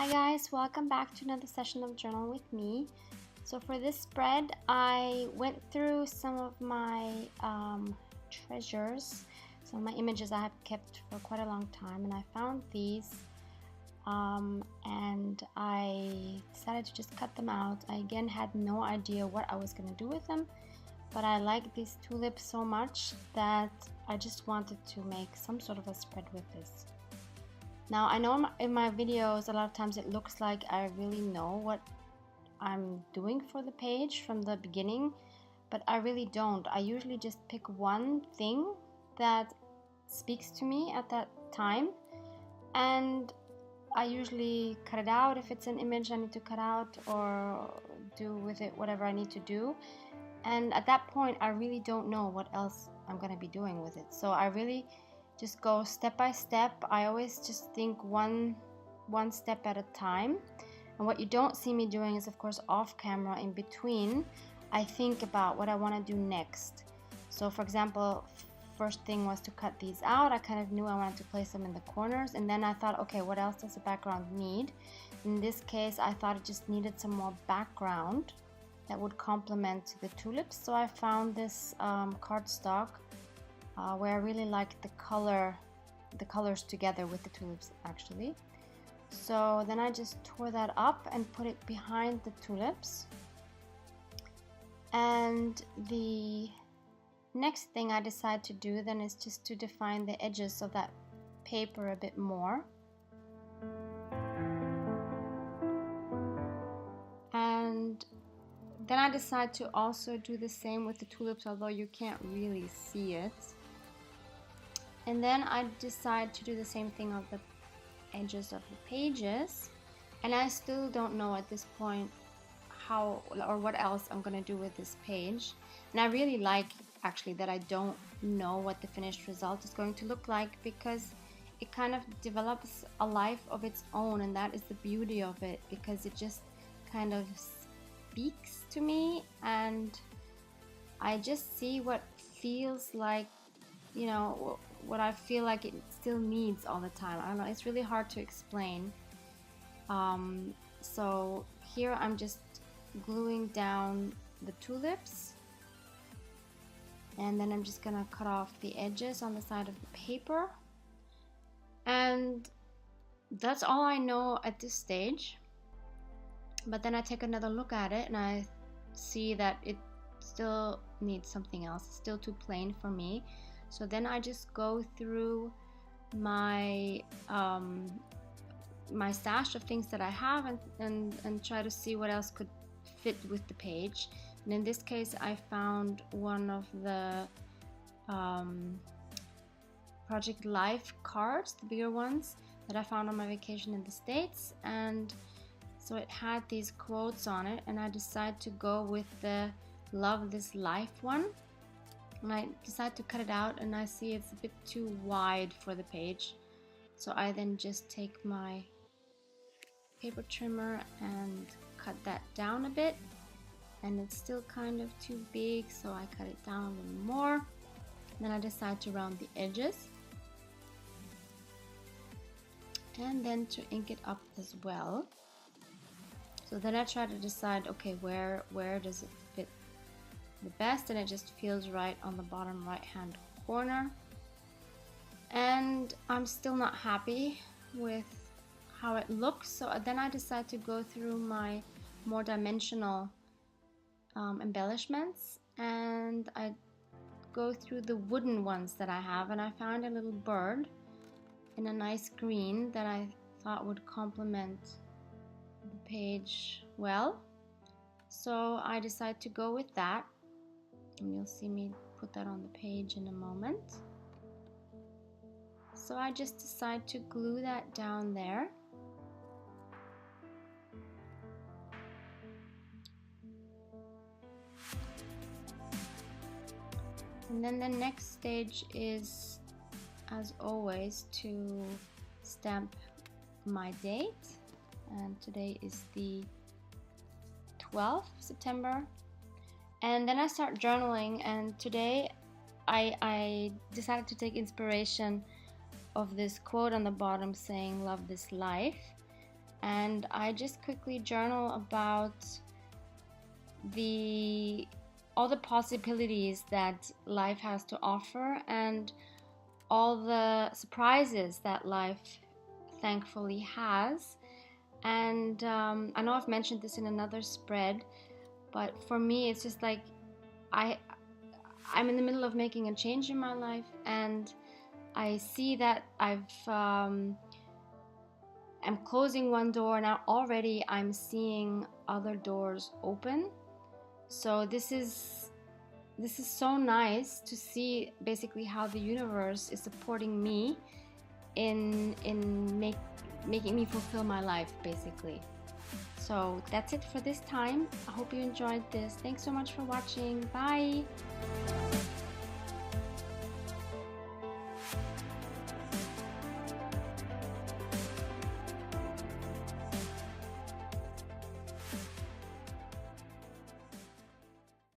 Hi guys, welcome back to another session of Journal with me. So for this spread, I went through some of my treasures, some of my images I have kept for quite a long time, and I found these and I decided to just cut them out. I again had no idea what I was going to do with them, but I like these tulips so much that I just wanted to make some sort of a spread with this. Now I know in my videos a lot of times it looks like I really know what I'm doing for the page from the beginning, but I really don't. I usually just pick one thing that speaks to me at that time, and I usually cut it out if it's an image I need to cut out or do with it whatever I need to do. And at that point I really don't know what else I'm going to be doing with it, so I really just go step by step. I always just think one step at a time. And what you don't see me doing is, of course, off camera in between, I think about what I want to do next. So for example, first thing was to cut these out. I kind of knew I wanted to place them in the corners, and then I thought, okay, what else does the background need? In this case, I thought it just needed some more background that would complement the tulips. So I found this cardstock where I really like the colors together with the tulips actually. So then I just tore that up and put it behind the tulips. And the next thing I decide to do then is just to define the edges of that paper a bit more. And then I decide to also do the same with the tulips, although you can't really see it. And then I decide to do the same thing on the edges of the pages, and I still don't know at this point how or what else I'm gonna do with this page. And I really like actually that I don't know what the finished result is going to look like, because it kind of develops a life of its own, and that is the beauty of it, because it just kind of speaks to me and I just see what feels like, you know, what I feel like it still needs all the time. I don't know, it's really hard to explain. So here I'm just gluing down the tulips, and then I'm just gonna cut off the edges on the side of the paper, and that's all I know at this stage. But then I take another look at it and I see that it still needs something else. It's still too plain for me. So then I just go through my my stash of things that I have and try to see what else could fit with the page. And in this case I found one of the Project Life cards, the bigger ones that I found on my vacation in the States, and so it had these quotes on it, and I decided to go with the Love This Life one. And I decide to cut it out, and I see it's a bit too wide for the page, so I then just take my paper trimmer and cut that down a bit, and it's still kind of too big, so I cut it down a little more. Then I decide to round the edges and then to ink it up as well. So then I try to decide, okay, where does it fit the best, and it just feels right on the bottom right hand corner. And I'm still not happy with how it looks, so then I decide to go through my more dimensional embellishments, and I go through the wooden ones that I have, and I found a little bird in a nice green that I thought would complement the page well, so I decide to go with that. And you'll see me put that on the page in a moment. So I just decide to glue that down there. And then the next stage is, as always, to stamp my date. And today is the 12th of September. And then I start journaling, and today I decided to take inspiration of this quote on the bottom saying "Love this life," and I just quickly journal about all the possibilities that life has to offer and all the surprises that life thankfully has. And I know I've mentioned this in another spread, but for me it's just like I'm in the middle of making a change in my life, and I see that I'm closing one door now. Already I'm seeing other doors open. So this is so nice to see basically how the universe is supporting me in making me fulfill my life, basically. So that's it for this time. I hope you enjoyed this. Thanks so much for watching. Bye.